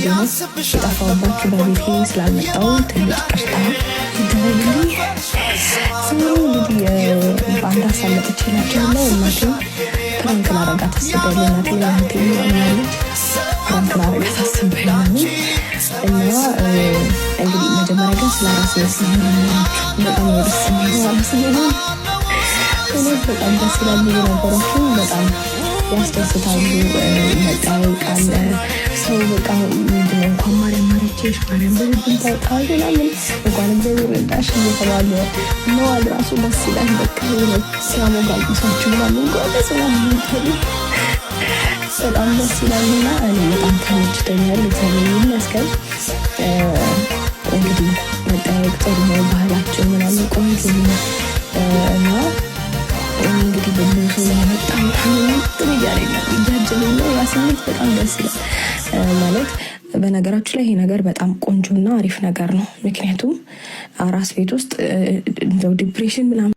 ነው የጠፋሁባችሁ በቤቴ ስላልመጣሁ ትልቅ ይቅርታ ይደረግልኝ። ሰሞኑን እንግዲህ በአንድ ሀሳብ መጥቼላችኋለሁ። እናቴ ፕራንክ ላደርጋት አስቤያለሁ። እናቴ ምናለች ፕራንክ ላደርጋት አስቤያለሁ እና እንግዲህ መጀመሪያ ግን ስለ ራስ መስሎኝ በጣም ደስ የሚለው ራስ ነው። በጣም ደስ ይላል። ብዙ ነገሮችን በጣም ያስደስታሉ። መጠያየቅ ሰው በቃ ምንድነው እንኳን ማርያም ማረችሽ ማርያም በልብን ታውቃለህ ምናምን እንኳን እግዚአብሔር ረዳሽ እየተባለ መዋል ራሱ ደስ ይላል። በቃ ሲያሞጋግሳችሁ ምናምን ጎበዝ ምናምን ይታሉ በጣም ደስ ይላልና እኔ በጣም ተመችቶኛል። እግዚአብሔር ይመስገን። እንግዲህ መጠያየቅ ጥሩ ነው፣ ባህላችን ምናምን ቆንጆ ነው እና እንግዲህ በብዙ ሰው በጣም ጥሩ እያጀበኝ ነው። ያ ስሜት በጣም ደስ ይላል ማለት በነገራችሁ ላይ ይሄ ነገር በጣም ቆንጆና አሪፍ ነገር ነው። ምክንያቱም አራስ ቤት ውስጥ እንደው ዲፕሬሽን ምናምን